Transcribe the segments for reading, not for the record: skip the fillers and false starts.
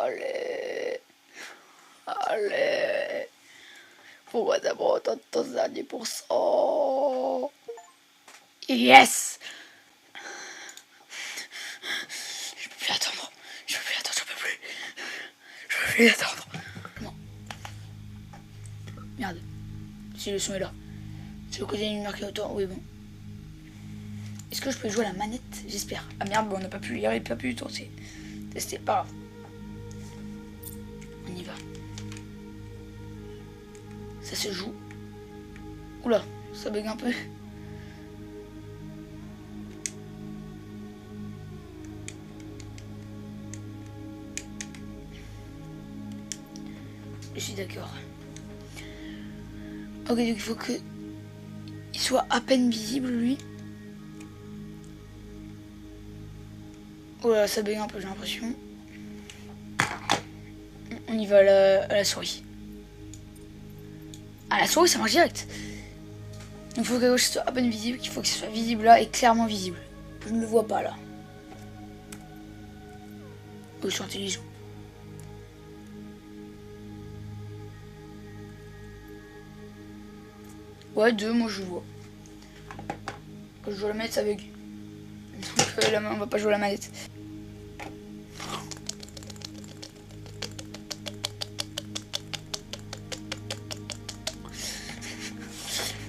Allez. Allez. Pourquoi t'as pas autant de temps à 10%? Yes. Je peux plus attendre. Je peux plus attendre, j'en peux plus. Je peux plus attendre. Non. Merde. Si le son est là. C'est le côté d'une marque autant. Oui, bon. Est-ce que je peux jouer à la manette? J'espère. Ah merde, bon, on n'a pas pu lire, il n'a pas pu tenter. Tester, pas grave. On y va. Ça se joue. Oula, ça bug un peu. Je suis d'accord. Ok, donc il faut que il soit à peine visible, lui. Oh là, ça bug un peu, j'ai l'impression. On y va à la souris. À la souris, ça marche direct. Donc il faut que gauche soit à peine visible, qu'il faut que ce soit visible là et clairement visible. Je ne le vois pas là. Oh, je suis intelligent. Ouais, 2, moi je vois. Quand je joue à la manette, ça bug. Donc la main, on va pas jouer à la manette.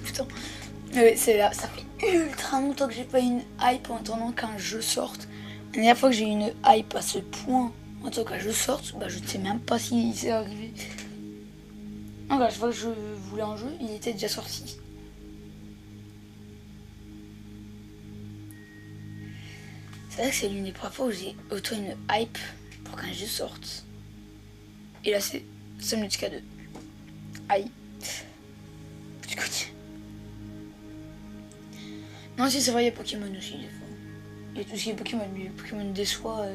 Putain. C'est là, ça fait ultra longtemps que j'ai pas eu une hype en attendant qu'un jeu sorte. La dernière fois que j'ai eu une hype à ce point en attendant qu'un jeu sorte, bah je ne sais même pas si c'est arrivé. Non, la fois que je voulais un jeu, il était déjà sorti. C'est vrai que c'est l'une des premières fois où j'ai autant une hype pour qu'un jeu sorte. Et là c'est 5 minutes K2. Aïe. Petit côté. Non, si c'est vrai, il y a Pokémon aussi des fois. Il y a tout ce qui est Pokémon, mais les Pokémon déçoit.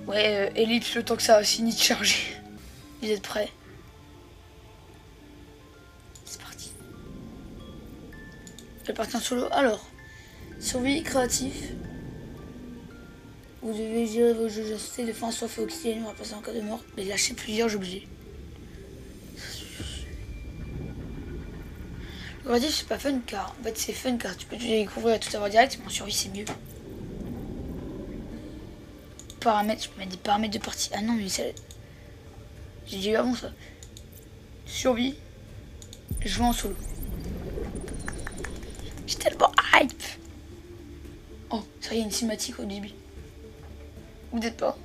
Ouais, Ellipse, le temps que ça a fini de charger. Vous êtes prêts? C'est parti. Je vais partir en solo. Alors, survie créatif. Vous devez gérer vos jeux de défense, soit fait oxygène, remplacer en cas de mort. Mais lâcher plusieurs objets. Le créatif, c'est pas fun car. En fait, c'est fun car tu peux tout découvrir et tout avoir direct. Mais en survie, c'est mieux. Paramètres, je peux mettre des paramètres de partie. Ah non, mais c'est. J'ai dit avant ça. Survie. Jouer en solo. J'ai tellement hype. Oh, ça y est, une cinématique au début. Ou peut-être pas.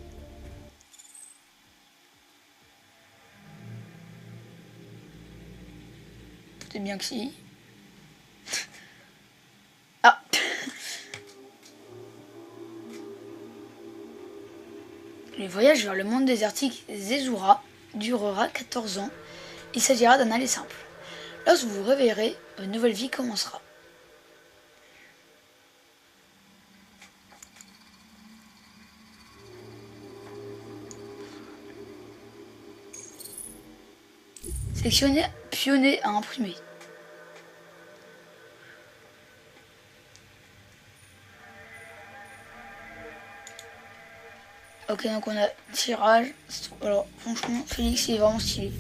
Peut-être bien que si. Ah. Le voyage vers le monde désertique Zezura durera 14 ans. Il s'agira d'un aller simple. Lorsque vous vous réveillerez, une nouvelle vie commencera. Sélectionnez pionnier à imprimer. Ok, donc on a tirage. Alors, franchement, Félix, il est vraiment stylé.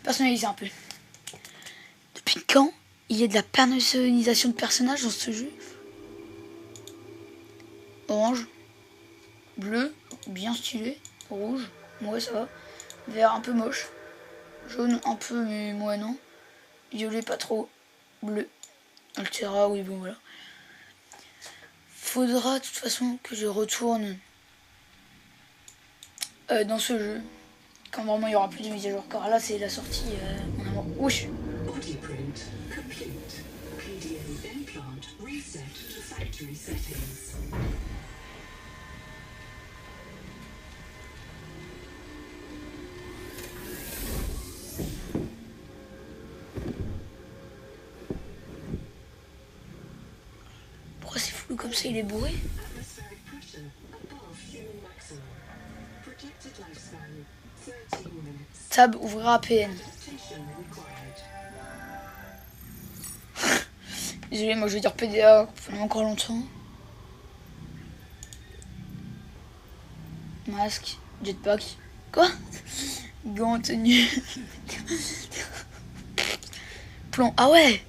Personnaliser un peu. Depuis quand il y a de la personnalisation de personnages dans ce jeu? Orange. Bleu, bien stylé. Rouge, ouais, ça va. Vert, un peu moche. Jaune, un peu, mais moi non. Violet, pas trop. Bleu. Altera, oui, bon, voilà. Faudra, de toute façon, que je retourne dans ce jeu. Quand vraiment il y aura plus de mise à jour. Car là, c'est la sortie en avant. Ouch. Pourquoi c'est flou comme ça, il est bourré? Tab ouvrira APN. Désolé, moi je vais dire PDA pendant encore longtemps. Masque, jetpack. Quoi? Gants, tenue. Plomb. Ah ouais!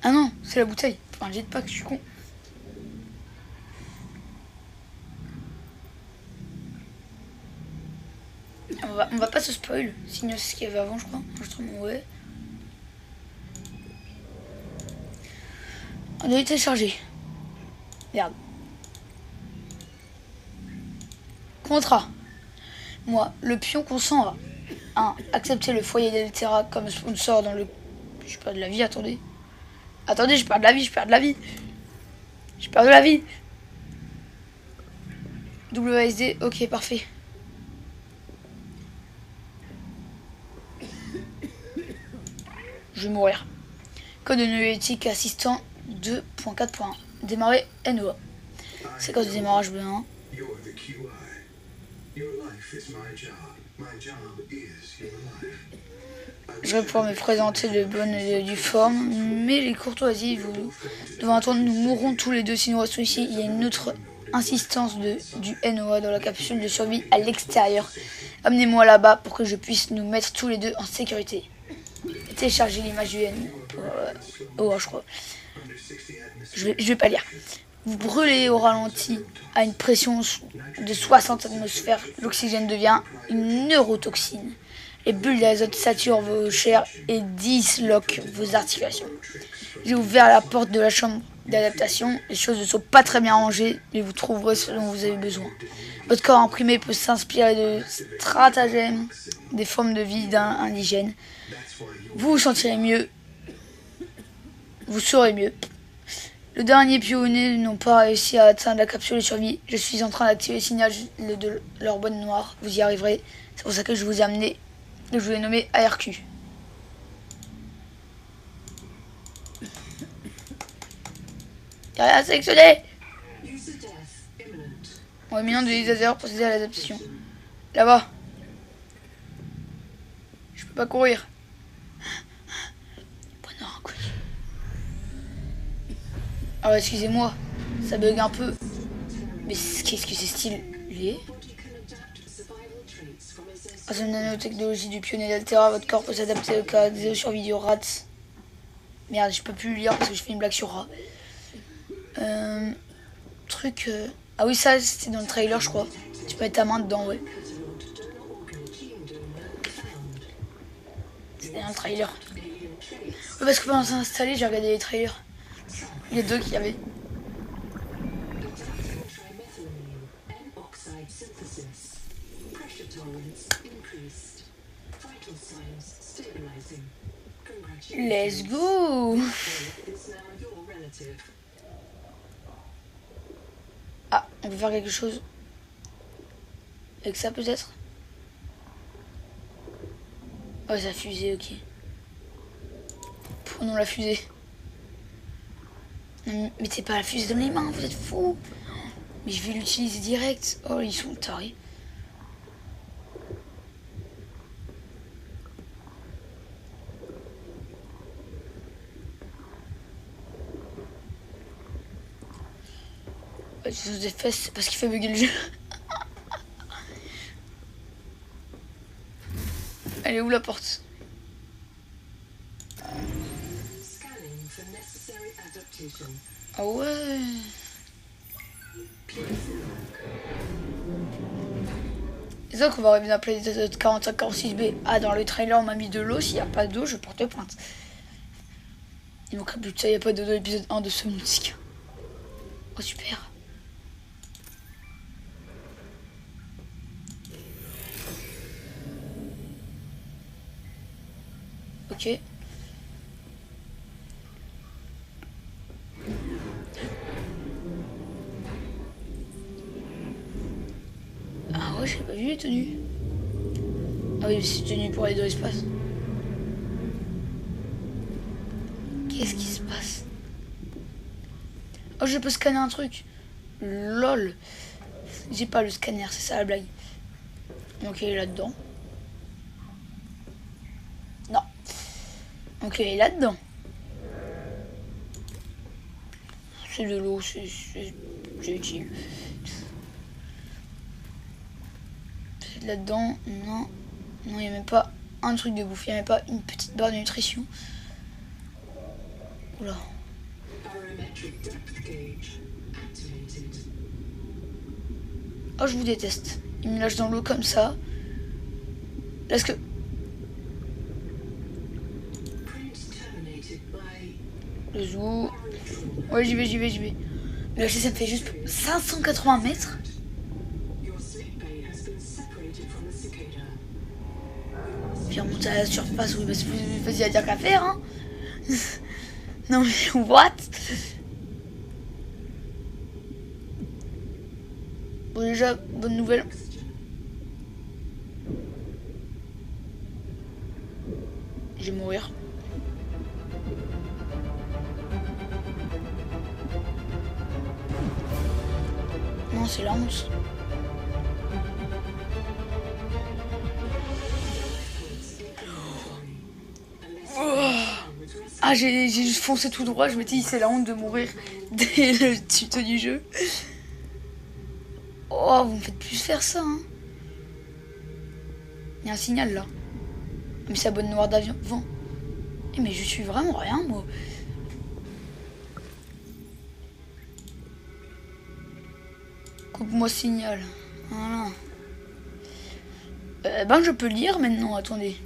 Ah non, c'est la bouteille. Enfin, un jetpack, je suis con. On va pas se spoil. Sinon, c'est ce qu'il y avait avant, je crois. Enregistrement, ouais. On doit télécharger. Merde. Contrat. Moi, le pion consent à 1. Accepter le foyer d'Altera comme sponsor dans le... Je perds de la vie, attendez. Attendez, je perds de la vie, je perds de la vie. Je perds de la vie. WASD, ok, parfait. Je vais mourir. Code de neuroéthique assistant 2.4.1. Démarrer NOA. Séquence de démarrage B1. Je vais pouvoir me présenter de bonne et due forme, mais les courtoisies, devant attendre, nous mourrons tous les deux si nous restons ici. Il y a une autre insistance du NOA dans la capsule de survie à l'extérieur. Amenez-moi là-bas pour que je puisse nous mettre tous les deux en sécurité. Télécharger l'image du N. Je crois. Je vais pas lire. Vous brûlez au ralenti à une pression de 60 atmosphères. L'oxygène devient une neurotoxine. Les bulles d'azote saturent vos chairs et disloquent vos articulations. J'ai ouvert la porte de la chambre d'adaptation. Les choses ne sont pas très bien rangées, mais vous trouverez ce dont vous avez besoin. Votre corps imprimé peut s'inspirer de stratagèmes, des formes de vie indigènes. Vous vous sentirez mieux. Vous saurez mieux. Le dernier pionnier n'ont pas réussi à atteindre la capsule de survie. Je suis en train d'activer le signal de leur bonne noire. Vous y arriverez. C'est pour ça que je vous ai amené. Que je vous ai nommé ARQ. Y'a rien à sélectionner. On va million de utilisateurs procéder à l'adaptation. Là-bas. Je peux pas courir. Alors excusez-moi, ça bug un peu. Mais qu'est-ce que c'est stylé? Grâce à la nanotechnologie du pionnier d'Altera, votre corps peut s'adapter au cas de survie du rat. Merde, j'ai pas pu le lire parce que je fais une blague sur rat. Ah oui, ça c'était dans le trailer, je crois. Tu peux mettre ta main dedans, ouais. C'était dans le trailer. Ouais, parce que pendant s'installer, j'ai regardé les trailers. Il y a deux qu'il y avait. Let's go. Ah, on peut faire quelque chose avec ça peut-être. Oh, sa fusée, ok. Prenons la fusée. Non, mettez pas la fusée dans les mains, vous êtes fous. Mais je vais l'utiliser direct. Oh, ils sont tarés. Sous des fesses, c'est parce qu'il fait bugger le jeu. Elle est où la porte? Ah ouais. C'est ça qu'on va revenir appeler les 45-46B. Ah, dans le trailer, on m'a mis de l'eau. S'il n'y a pas d'eau, je porte plainte. Il manquerait plus que ça, il n'y a pas d'eau dans l'épisode 1 de ce musique. Oh, super. Ok. Ah ouais, j'ai pas vu les tenues. Ah oui, c'est tenu pour aller dans l'espace. Qu'est-ce qui se passe? Oh, je peux scanner un truc. Lol. J'ai pas le scanner, c'est ça la blague. Donc il est là-dedans. Non. Donc il est là-dedans. C'est de l'eau, c'est utile. C'est là-dedans. Non. Non, il n'y a même pas un truc de bouffe. Il n'y a même pas une petite barre de nutrition. Oula. Oh, je vous déteste. Il me lâche dans l'eau comme ça. Est-ce que... Le zoo. Ouais, j'y vais. Mais là, ça me fait juste 580 mètres. Puis remonter à la surface, oui, parce que vas-y, y a dire qu'à faire, hein. Non mais what? Bon déjà, bonne nouvelle. Je vais mourir. Non, c'est la honte. Ah, j'ai juste foncé tout droit, je m'étais dit c'est la honte de mourir dès le tuto du jeu. Oh, vous me faites plus faire ça, hein. Il y a un signal là. Mais c'est la bonne noire d'avion. Vent. Mais je suis vraiment rien, moi. Coupe-moi signal. Voilà. Ben, je peux lire maintenant, attendez.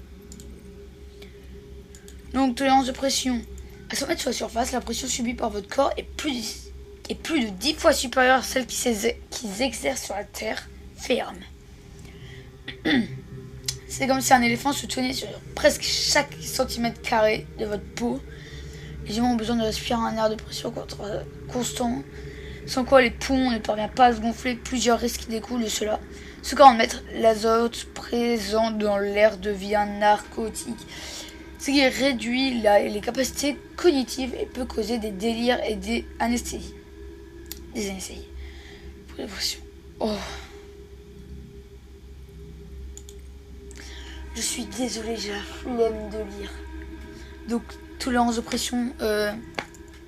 Donc, tolérance de pression. À 100 mètres sur la surface, la pression subie par votre corps est plus de 10 fois supérieure à celle qui s'exerce sur la terre ferme. C'est comme si un éléphant se tenait sur presque chaque centimètre carré de votre peau. Les humains ont besoin de respirer un air de pression constant, sans quoi les poumons ne parviennent pas à se gonfler. Plusieurs risques découlent de cela. Ce qu'en mettre l'azote présent dans l'air devient narcotique, ce qui réduit les capacités cognitives et peut causer des délires et des anesthésies. Pour les pressions. Oh. Je suis désolée, j'ai la flemme de lire. Donc, tolérance de pression,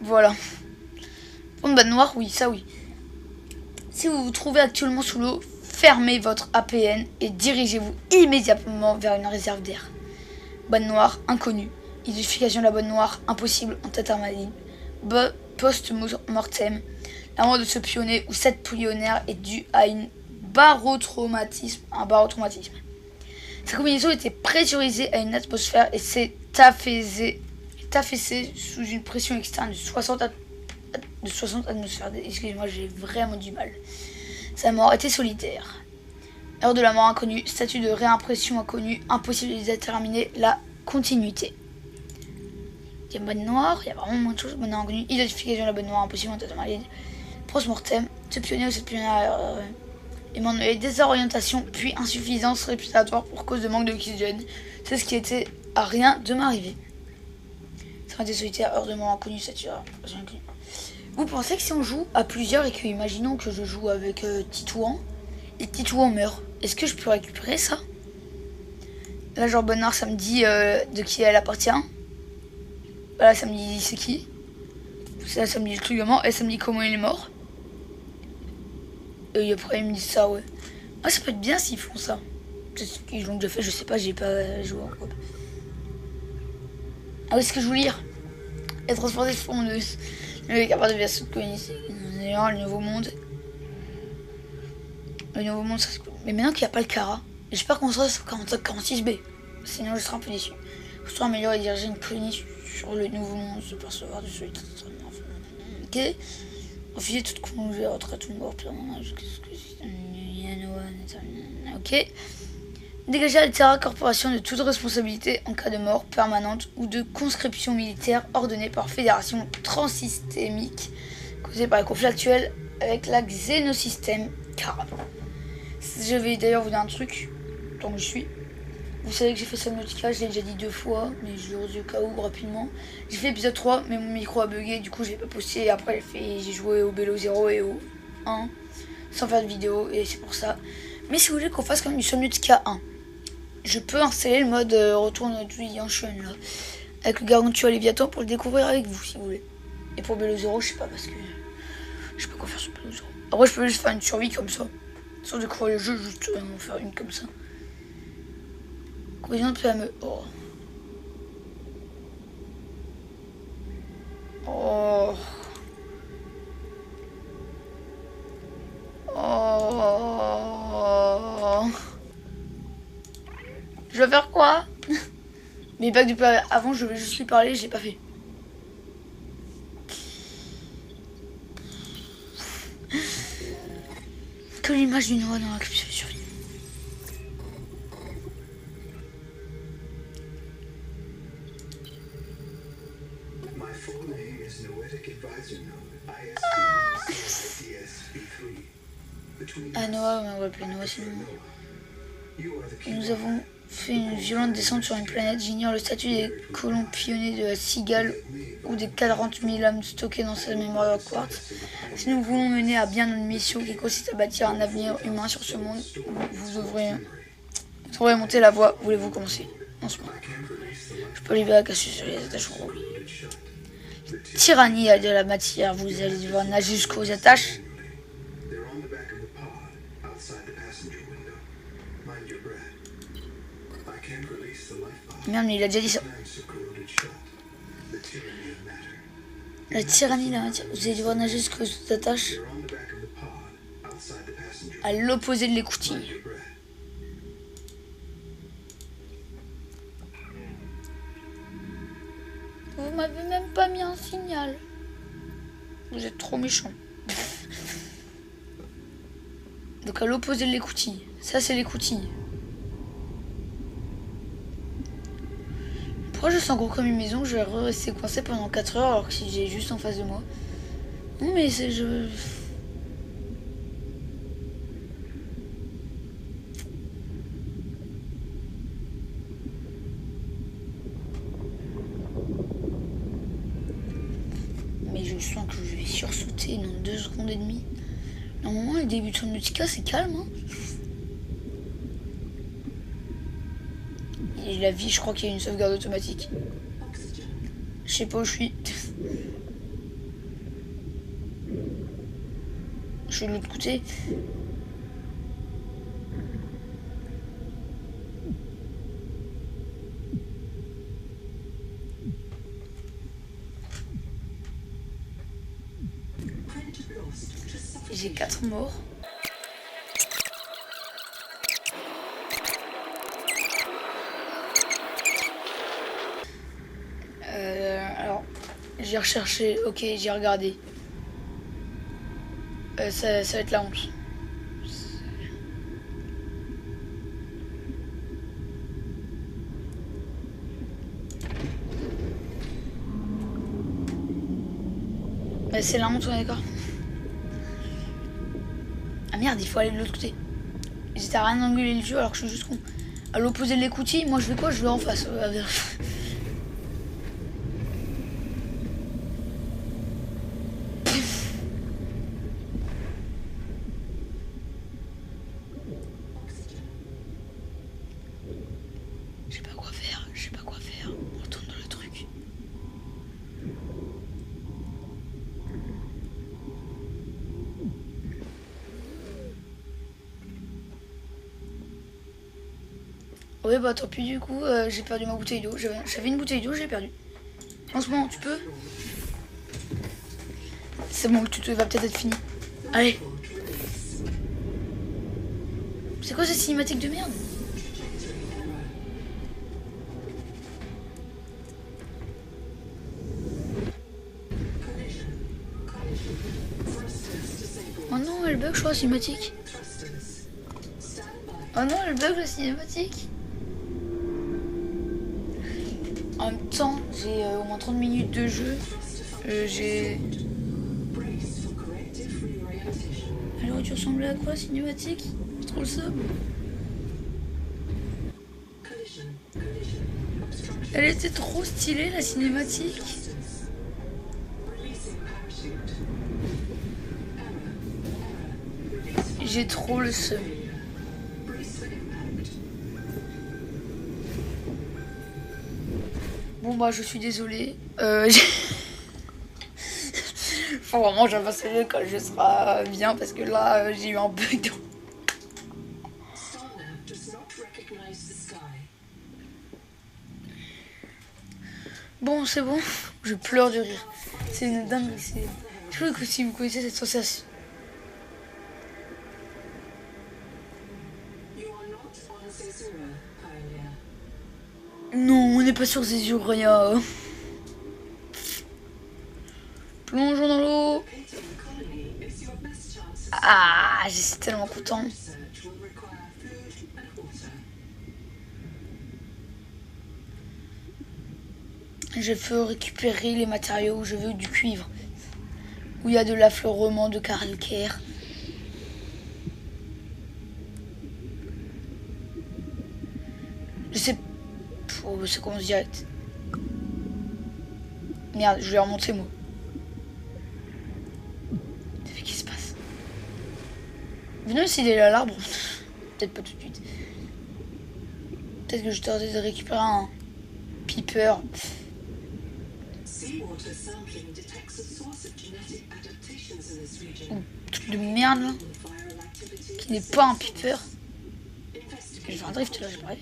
voilà. Onde bas noire, oui, ça oui. Si vous vous trouvez actuellement sous l'eau, fermez votre APN et dirigez-vous immédiatement vers une réserve d'air. Bonne noire, inconnue. Identification de la bonne noire, impossible en tête armadine. Post-mortem. La mort de ce pionnier ou cette pionnière est due à un barotraumatisme. Sa combinaison était pressurisée à une atmosphère et s'est affaissée sous une pression externe de 60 atmosphères. Excusez-moi, j'ai vraiment du mal. Sa mort était solitaire. Heure de la mort inconnue, statut de réimpression inconnue, impossible de déterminer la continuité. Il y a bonne noire, il y a vraiment moins de choses. Bonne noire inconnue, identification de la bonne noire, impossible en tête armadine. Post-mortem, ce pionnier ou cette pionnière est mort de désorientation, puis insuffisance respiratoire pour cause de manque d'oxygène. C'est ce qui était à rien de m'arriver. Serenité solitaire, heure de mort inconnue, statut de réimpression inconnue. Vous pensez que si on joue à plusieurs et que, imaginons que je joue avec Titouan, et Titouan meurt, est-ce que je peux récupérer ça? Là, genre bonne noire, ça me dit de qui elle appartient. Voilà, ça me dit c'est qui. Ça me dit le truc de mort, et ça me dit comment il est mort. Et après, ils me disent ça, ouais. Ah, ça peut être bien s'ils font ça. Peut-être qu'ils l'ont déjà fait, je sais pas, j'ai pas joué encore. Ah oui, ce que je voulais lire. Et transporter ce fond de... Le capable de version cognitive. Le nouveau monde. Le nouveau monde, ça se... Mais maintenant qu'il n'y a pas le Kara, j'espère qu'on sera sur 46B. Sinon, je serai un peu déçu. Pour soit améliorer et diriger une colonie sur le nouveau monde, se percevoir de celui de... Ok. Refuser toute congé, retraite ou mort permanent. Ok. Dégager la Terra Corporation de toute responsabilité en cas de mort permanente ou de conscription militaire ordonnée par fédération transsystémique causée par le conflit actuel avec la Xénosystème Kara. Je vais d'ailleurs vous dire un truc, tant que je suis. Vous savez que j'ai fait Subnautica, je l'ai déjà dit 2 fois, mais je le redis au cas où rapidement. J'ai fait épisode 3, mais mon micro a bugué, du coup je l'ai pas posté. Et après j'ai joué au Bello 0 et au 1 sans faire de vidéo et c'est pour ça. Mais si vous voulez qu'on fasse comme du Subnautica 1, je peux installer le mode retour to the Ocean là, avec le Gargantua Léviathan pour le découvrir avec vous si vous voulez. Et pour Below Zero, je sais pas parce que je sais pas quoi faire sur Below Zero. Après je peux juste faire une survie comme ça, sans découvrir le jeu, juste en faire une comme ça. Combien de PME? Oh. Oh. Oh. Je vais faire quoi? Mais pas que depuis avant, je vais juste lui parler, je l'ai pas fait. Que l'image d'une oie dans la capsule de survie. Ah Noah, on va appeler Noah sinon. Nous avons fait une violente descente sur une planète. J'ignore le statut des colons pionniers de la cigale ou des 40 000 âmes stockées dans sa mémoire de quartz. Si nous voulons mener à bien notre mission qui consiste à bâtir un avenir humain sur ce monde, vous devrez monter la voie. Voulez-vous commencer? En ce moment. Je peux libérer la cassure sur les attachements. Tyrannie a de la matière. Vous allez devoir nager jusqu'aux attaches. Merde, mais il a déjà dit ça. La tyrannie de la matière. Vous allez devoir nager jusqu'aux attaches. À l'opposé de l'écoutille. Vous m'avez même pas mis un signal. Vous êtes trop méchant. Donc à l'opposé de l'écoutille. Ça c'est l'écoutille. Pourquoi je sens gros comme une maison? Je vais rester coincé pendant 4 heures alors que si j'ai juste en face de moi. Non mais c'est Mais je sens que je vais sursauter dans 2 secondes et demie. Normalement le début de Subnautica c'est calme hein. Et la vie, je crois qu'il y a une sauvegarde automatique. Je sais pas où je suis. Je suis de l'autre côté. J'ai 4 morts. Alors, j'ai recherché, ok, j'ai regardé. Ça va être la honte. C'est la honte, on est d'accord. Ah merde, il faut aller de l'autre côté. J'étais à rien d'anguler le jeu alors que je suis juste con. À l'opposé de l'écoutille, moi je vais quoi? Je vais en face. Je sais pas quoi faire. On retourne dans le truc. Ouais bah tant pis du coup, j'ai perdu ma bouteille d'eau. J'avais une bouteille d'eau, je l'ai perdue. En ce moment, tu peux? C'est bon, le tuto va peut-être être fini. Allez. C'est quoi cette cinématique de merde? Oh non, elle bug je crois la cinématique. Oh non, elle bug la cinématique. En même temps, j'ai au moins 30 minutes de jeu. Elle aurait dû ressembler à quoi, cinématique? C'est trop le seum. Elle était trop stylée, la cinématique. J'ai trop le seum. Bon bah je suis désolée. Faut vraiment que j'avance le quand je serai bien parce que là j'ai eu un bug dans... Bon c'est bon, je pleure de rire. C'est une dingue. Je crois que si vous connaissez cette sensation. Non, on n'est pas sur Zézuria. Plongeons dans l'eau. Ah, je suis tellement content. Je veux récupérer les matériaux où je veux du cuivre. Où il y a de l'affleurement de calcaire. Je sais... Oh, ça commence direct. Merde, je vais remonter moi. Qu'est-ce qui se passe? Venez s'il est là l'arbre. Peut-être pas tout de suite. Peut-être que je t'aurais de récupérer un piper. Truc de merde là. Qui n'est pas un piper. Je fais un drift là, j'ai pas.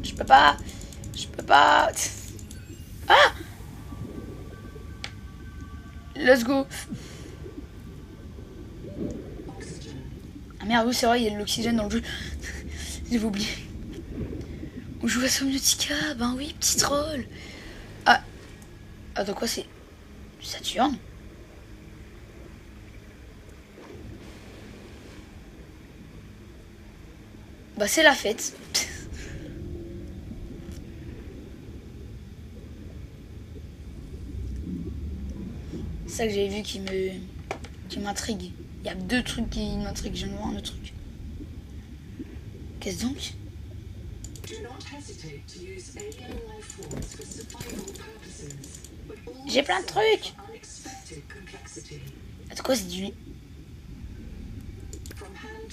Je peux pas. Je peux pas. Ah! Let's go. Ah merde, oui, c'est vrai, il y a de l'oxygène dans le jeu. J'ai oublié. On joue à Subnautica. Ben oui, petit troll. Ah. Attends, quoi, c'est Saturne? Bah, c'est la fête. C'est ça que j'avais vu qui m'intrigue. Il y a deux trucs qui m'intriguent. Je vois un autre truc. Qu'est-ce donc? J'ai plein de trucs. Attends, quoi, c'est du...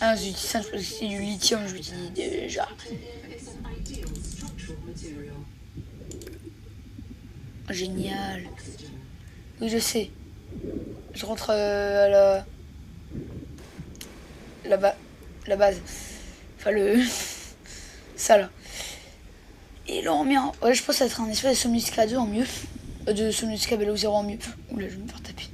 Ah, c'est du lithium, je l'utilise déjà. Génial. Oui, je sais. Je rentre à la base. Enfin, ça, là. Et là, on met un... Ouais, je pense que ça va être un espèce de Subnautica 2 en mieux. De Subnautica Below 0 en mieux. Oula, je vais me faire taper.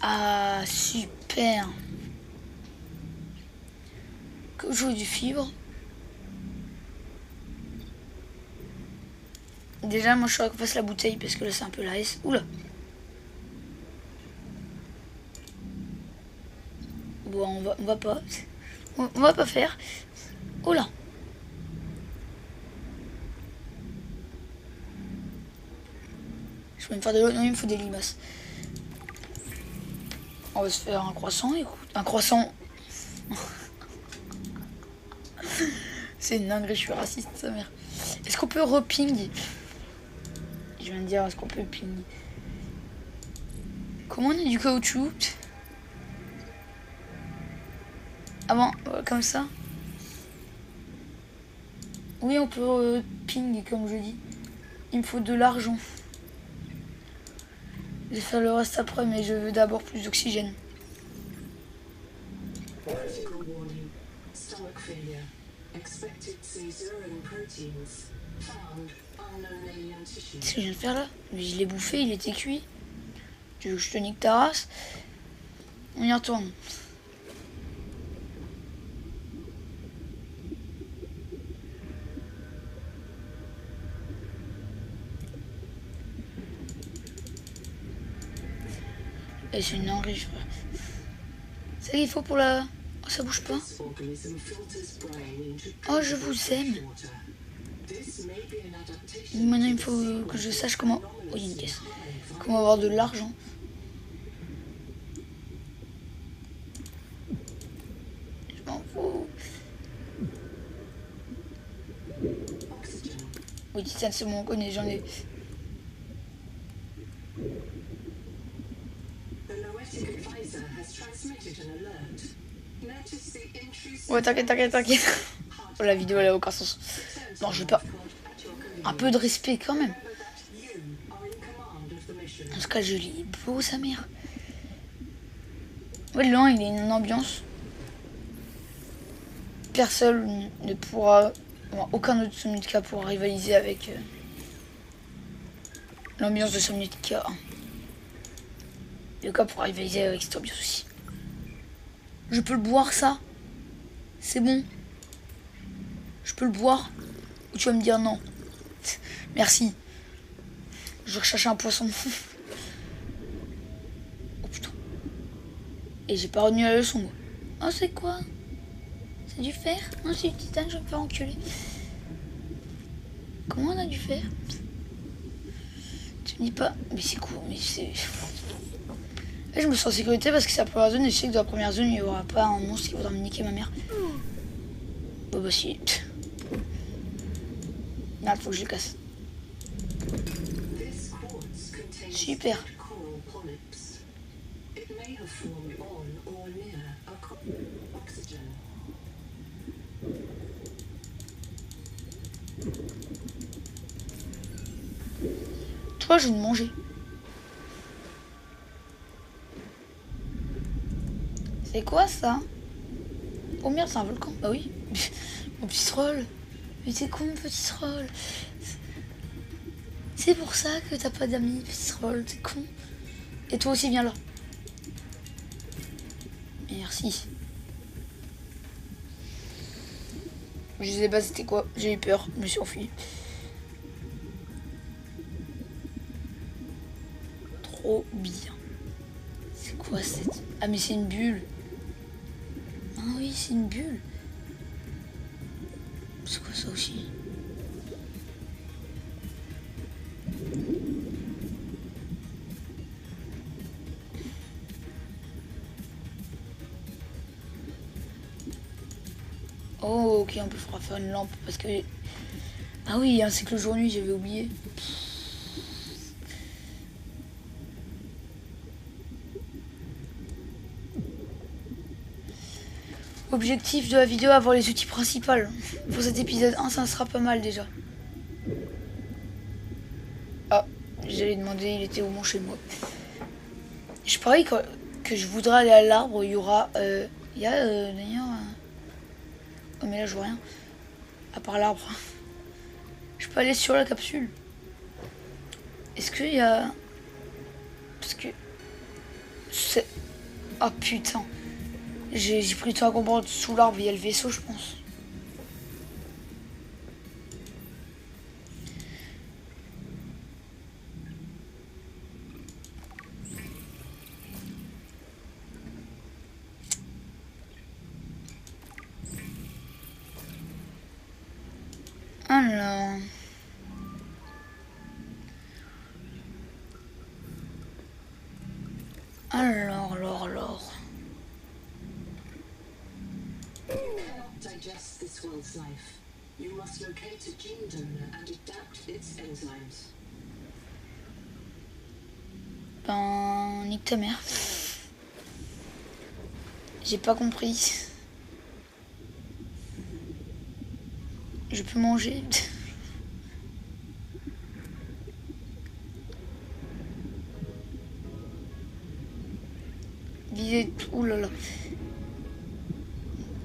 Ah, super. Que je joue du fibre. Déjà, moi, je suis qu'on fasse la bouteille parce que là, c'est un peu la S. Oula. Bon, on va pas. On va pas faire. Oula. Je vais me faire de l'eau. Non, il me faut des limaces. On va se faire un croissant, écoute. Un croissant. C'est une dinguerie, je suis raciste, sa mère. Est-ce qu'on peut reping? Je viens de dire, est-ce qu'on peut ping? Comment on a du caoutchouc? Ah bon, comme ça? Oui, on peut ping, comme je dis. Il me faut de l'argent. Je vais faire le reste après, mais je veux d'abord plus d'oxygène. Qu'est-ce que je viens de faire là? Mais je l'ai bouffé, il était cuit. Tu veux que je te nique ta race? On y retourne. Et c'est une dinguerie, je crois. C'est ce qu'il faut pour la... Oh, ça bouge pas. Oh, je vous aime. Maintenant, il faut que je sache comment... Oh, il y a une caisse. Comment avoir de l'argent. Oui, titane, c'est bon, on connaît, j'en ai. Ouais, t'inquiète. Oh, la vidéo, elle a aucun sens. Non, je veux pas. Un peu de respect quand même. En tout cas, je lis beau sa mère. Ouais, le 1, il a une ambiance. Personne ne pourra, aucun autre Subnautica pourra rivaliser avec l'ambiance de Subnautica 1. Le cas pourra rivaliser avec cette ambiance aussi. Je peux le boire ça? C'est bon? Je peux le boire? Ou tu vas me dire non? Merci. Je recherchais un poisson. Oh putain. Et j'ai pas retenu la leçon moi. Oh c'est quoi? C'est du fer? Non c'est du titane, je vais me faire enculer. Comment on a du fer? Tu me dis pas. Mais c'est cool, mais c'est. Là, je me sens en sécurité parce que c'est la première zone et je sais que dans la première zone il n'y aura pas un monstre qui voudra me niquer ma mère. Bon bah si. Merde, faut que je le casse. Super. Toi, je vais me manger. C'est quoi ça? Oh merde, c'est un volcan. Bah oui. Mon petit troll. Mais t'es con, petit troll. C'est pour ça que t'as pas d'amis, petit troll. T'es con. Et toi aussi, viens là. Merci. Je sais pas c'était quoi. J'ai eu peur. Je me suis enfui. Trop bien. C'est quoi cette... Ah mais c'est une bulle. Ah oui, c'est une bulle. C'est quoi ça aussi? Oh ok, on peut faire une lampe parce que... Ah oui, il y a un cycle jour-nuit, j'avais oublié. Objectif de la vidéo, avoir les outils principaux. Pour cet épisode 1, ça sera pas mal déjà. Ah, j'allais demander, il était où mon chez moi. Je parie que je voudrais aller à l'arbre, il y aura... Il y a d'ailleurs... Oh mais là je vois rien. À part l'arbre. Je peux aller sur la capsule. Est-ce qu'il y a... Parce que... C'est... Oh putain. J'ai pris le temps à comprendre. Sous l'arbre, il y a le vaisseau, je pense. Alors... Alors... Digest this world's life. You must locate a gene donor and adapt its enzymes. Ben... Nique ta mère. J'ai pas compris. Je peux manger. Viser... Ouh là là.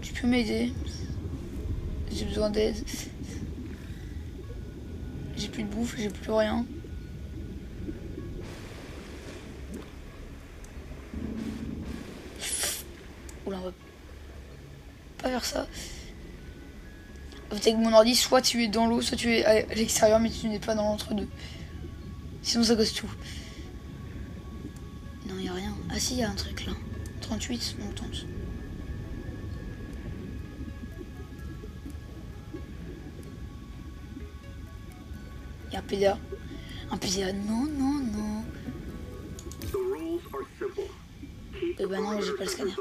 Tu peux m'aider? J'ai besoin d'aide. J'ai plus de bouffe, j'ai plus rien. Oula, on va pas faire ça. Avec mon ordi, soit tu es dans l'eau, soit tu es à l'extérieur, mais tu n'es pas dans l'entre-deux. Sinon ça gosse tout. Non, il n'y a rien. Ah si, il y a un truc là. 38, on tente. Il y a un PDA. Un PDA, non. Bah non, j'ai pas le scanner.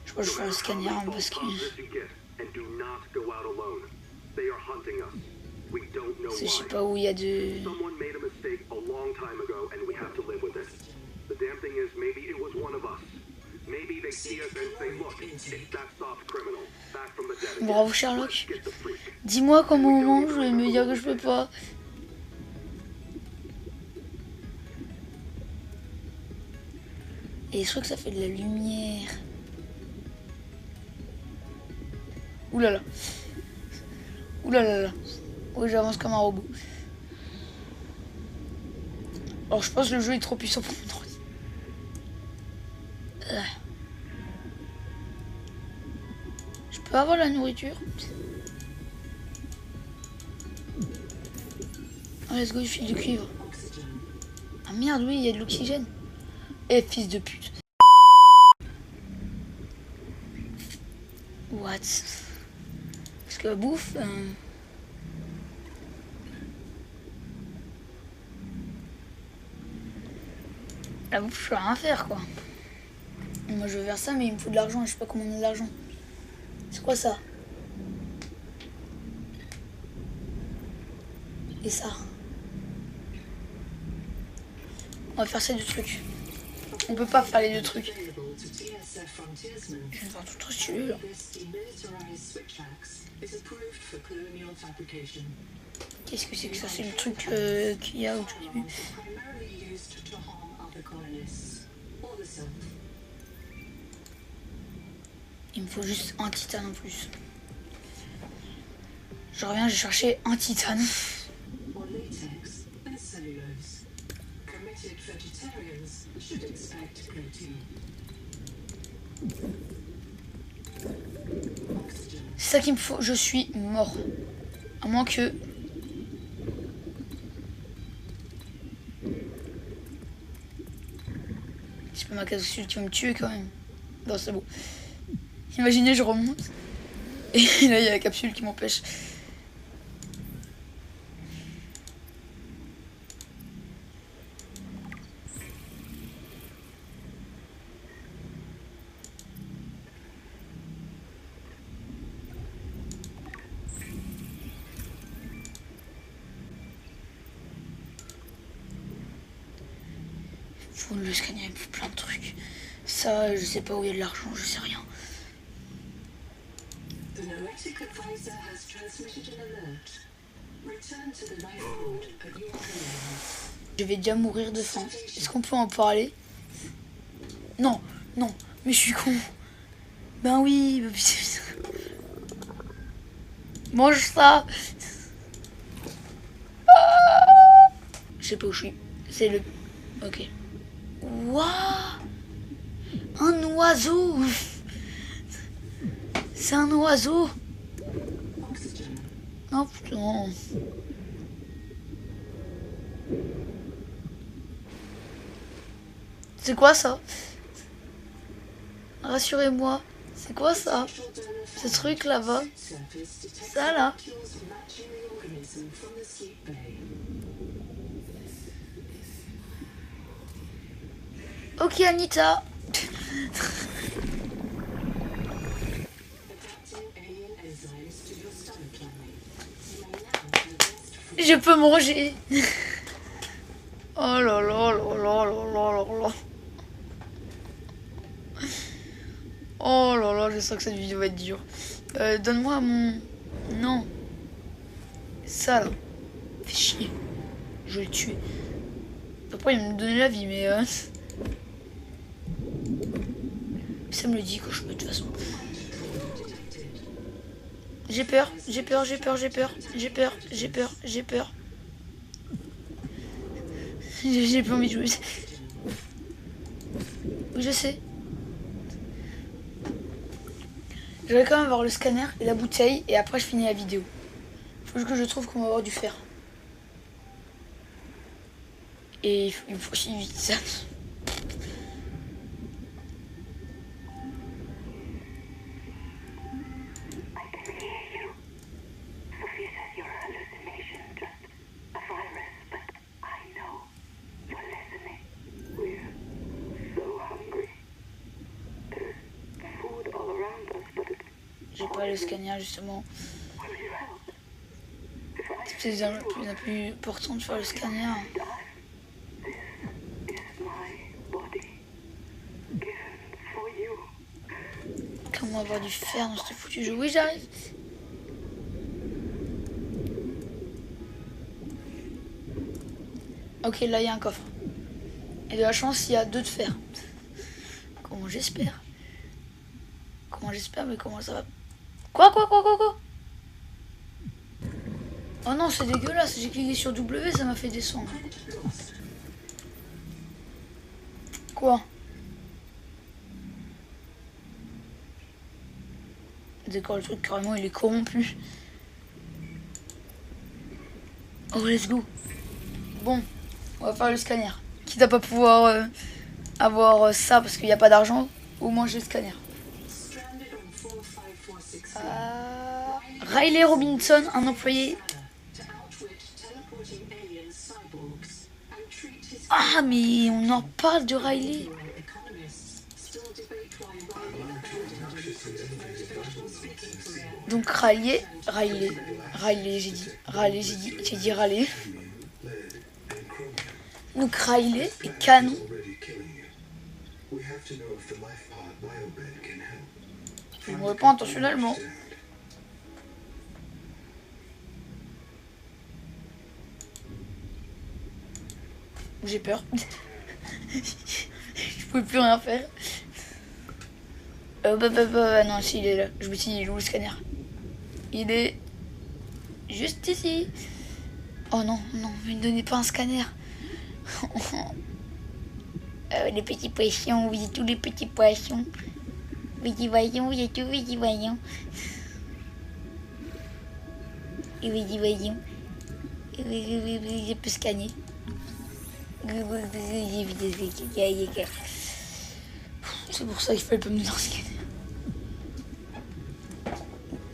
Je crois que je ferai le scanner parce que... We don't know Je sais why. pas où il y a de... Someone made a mistake a long time ago, and we have to live with it. The damn thing is, maybe it was one of us. Maybe they see us and say, look, it's that soft criminal, back from the dead. Bravo Sherlock. Get the freak. Dis-moi comment on mange, je vais me dire que je peux pas. Et je crois que ça fait de la lumière. Ouh là là. Ouh là là là. Oui, j'avance comme un robot. Alors je pense que le jeu est trop puissant pour mon ordi. Je peux avoir la nourriture? Oh, let's go, fil de cuivre. Ah merde, oui, il y a de l'oxygène. Eh, fils de pute. What? Parce que la bouffe... La bouffe, je peux rien faire, quoi. Moi, je veux faire ça, mais il me faut de l'argent et je sais pas comment on a de l'argent. C'est quoi ça? Et ça? On va faire ces deux trucs. On peut pas faire les deux trucs. Je vais faire tout trop stylé, là. Qu'est-ce que c'est que ça? C'est le truc qu'il y a au tout début. Il me faut juste un titane en plus. Je reviens, j'ai cherché un titane. C'est ça qu'il me faut, je suis mort. À moins que... C'est pas ma capsule qui va me tuer quand même. Non, c'est bon. Imaginez, je remonte. Et là, il y a la capsule qui m'empêche. Faut le scanner avec plein de trucs. Ça, je sais pas où il y a de l'argent, je sais rien. Je vais déjà mourir de faim. Est-ce qu'on peut en parler? Non, non, mais je suis con. Ben oui, mange ça. Je sais pas où je suis. C'est le... Ok. Waouh! Un oiseau! C'est un oiseau! Oh putain! C'est quoi ça? Rassurez-moi, c'est quoi ça? Ce truc là-bas? Ça là? Ok Anita. Je peux manger. Oh là là là là là là là. Oh là là, je sens que cette vidéo va être dure. Donne-moi mon... Non. Ça là. Fais chier. Je vais le tuer. Après il me donner la vie mais... Ça me le dit quand je peux de toute façon. J'ai peur, j'ai peur, j'ai peur, j'ai peur, j'ai peur, j'ai peur, j'ai peur. J'ai pas envie de jouer. Oui, je sais. Je vais quand même avoir le scanner et la bouteille et après je finis la vidéo. Faut que je trouve qu'on va avoir du fer. Et il faut aussi vite ça. J'ai pas le scanner justement. C'est la plus importante de faire le scanner. Comment avoir du fer dans ce foutu jeu? Oui, j'arrive. Ok, là il y a un coffre. Et de la chance, il y a 2 de fer. Comment j'espère? Comment j'espère, mais comment ça va? Quoi? Oh non, c'est dégueulasse. J'ai cliqué sur W, ça m'a fait descendre. Quoi? D'accord, le truc, carrément, il est corrompu. Oh, let's go. Bon, on va faire le scanner. Quitte à pas pouvoir avoir ça parce qu'il n'y a pas d'argent, au moins j'ai le scanner. Riley Robinson, un employé. Ah, mais on en parle de Riley. Donc Riley, j'ai dit Riley. Donc Riley est canon. Je ne pas intentionnellement. J'ai peur. Je pouvais plus rien faire. Non, si, il est là. Je me suis dit, il est où le scanner? Il est juste ici. Oh non, ne me donnez pas un scanner. Les petits poissons, oui, tous les petits poissons. Petits voyons, il y a tous les petits voyons. Et petits voyons. Je peux scanner. C'est pour ça qu'il fallait pas me donner un scanner.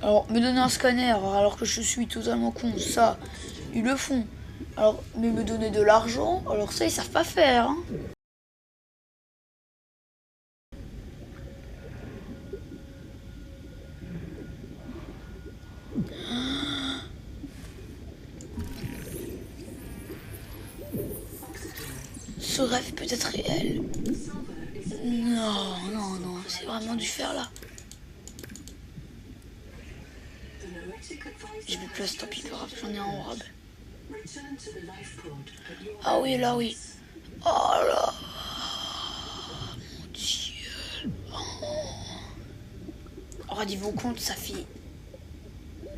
Alors, me donner un scanner alors que je suis totalement con, ça, ils le font. Alors, mais me donner de l'argent, alors ça, ils savent pas faire. Hein. Ce rêve peut être réel. Non, c'est vraiment du fer là. J'ai plus de place, tant pis, j'en ai un en robe. Ah oui, là, oui. Oh là. Mon Dieu. Oh, rendez-vous compte, ça fait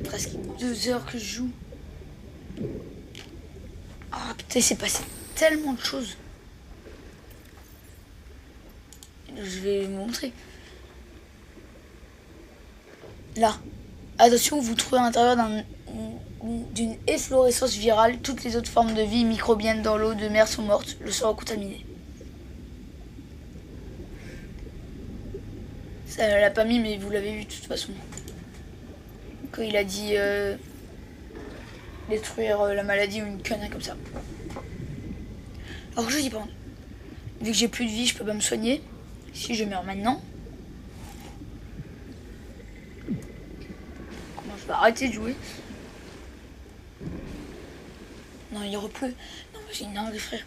presque 2 heures que je joue. Ah putain, il s'est passé tellement de choses. Je vais vous montrer. Là. Attention, vous trouvez à l'intérieur d'une efflorescence virale. Toutes les autres formes de vie microbiennes dans l'eau de mer sont mortes. Le sang contaminé. Ça l'a pas mis, mais vous l'avez vu de toute façon. Quand il a dit détruire la maladie ou une connerie comme ça. Alors je dis pas. Vu que j'ai plus de vie, je peux pas me soigner. Si je meurs maintenant. Comment je vais arrêter de jouer? Non, il repleut. Non, j'ai une dingue, frère.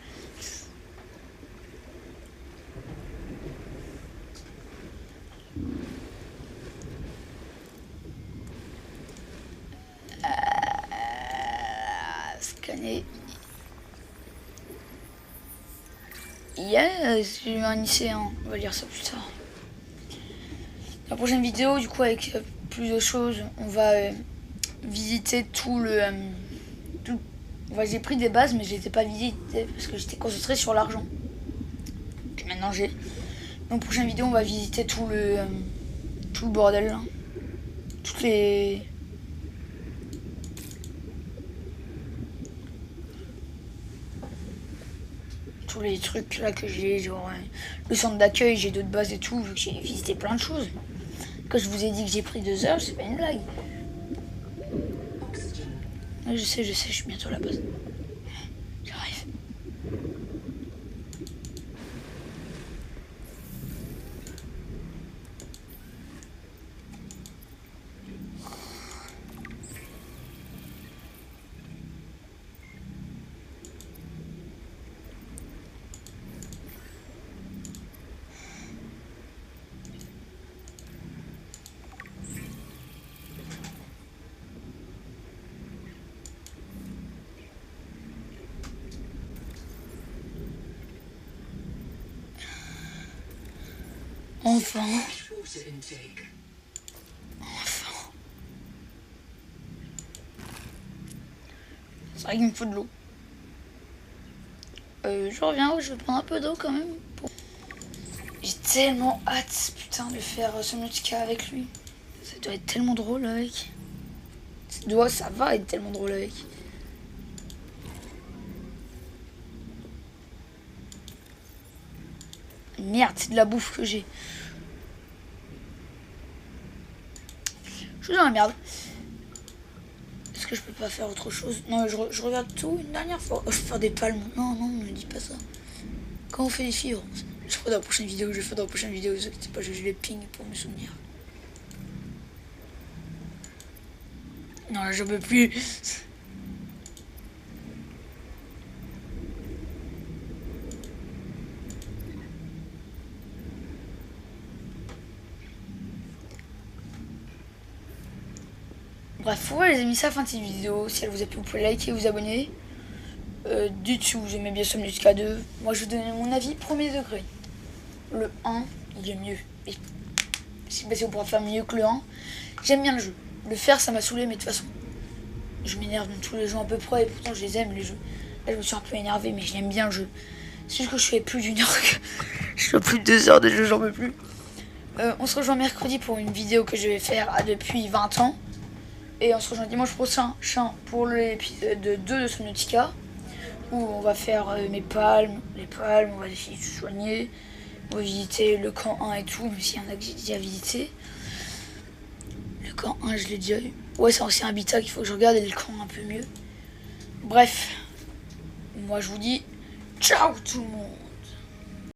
Scanner. J'ai eu un lycéen, on va dire ça plus tard. La prochaine vidéo, du coup, avec plus de choses, on va visiter tout le... j'ai pris des bases, mais je les ai pas visitées parce que j'étais concentré sur l'argent. Maintenant j'ai. Donc prochaine vidéo, on va visiter tout le bordel là. Toutes les... tous les trucs là que j'ai, genre le centre d'accueil, j'ai d'autres bases et tout, vu que j'ai visité plein de choses. Quand je vous ai dit que j'ai pris 2 heures, c'est pas une blague. Je sais, je suis bientôt à la base. J'arrive. Enfin. Water intake. Enfin. C'est vrai qu'il me faut de l'eau. Je reviens, je vais prendre un peu d'eau quand même. J'ai tellement hâte, putain, de faire Subnautica avec lui. Ça doit être tellement drôle avec. Ça va être tellement drôle avec. Merde, c'est de la bouffe que j'ai. Je suis dans la merde. Est-ce que je peux pas faire autre chose? Non, je regarde tout une dernière fois. Oh, je peux faire des palmes. Non, non, ne me dis pas ça. Quand on fait des fibres, je ferai dans la prochaine vidéo. Je ferai dans la prochaine vidéo. Ne vous inquiétez pas, je les ping pour me souvenir. Non, là, j'en peux plus. Bref, ouais les amis, c'est la fin de cette vidéo. Si elle vous a plu, vous pouvez liker et vous abonner. Dites si vous aimez bien Subnautica 2. Moi, je vais donner mon avis premier degré. Le 1, il est mieux. Et je sais pas si on pourra faire mieux que le 1. J'aime bien le jeu. Le faire, ça m'a saoulé, mais de toute façon, je m'énerve dans tous les jeux à peu près. Et pourtant, je les aime, les jeux. Là, je me suis un peu énervé, mais j'aime bien le jeu. C'est juste que je fais plus d'une heure. Je fais plus de 2 heures de jeu, j'en peux plus. On se rejoint mercredi pour une vidéo que je vais faire depuis 20 ans. Et on se rejoint dimanche prochain pour l'épisode 2 de Subnautica. Où on va faire les palmes, on va essayer de se soigner. On va visiter le camp 1 et tout, même s'il y en a que j'ai déjà visité. Le camp 1, je l'ai déjà eu. Ouais, c'est ancien habitat qu'il faut que je regarde et le camp un peu mieux. Bref, moi je vous dis ciao tout le monde.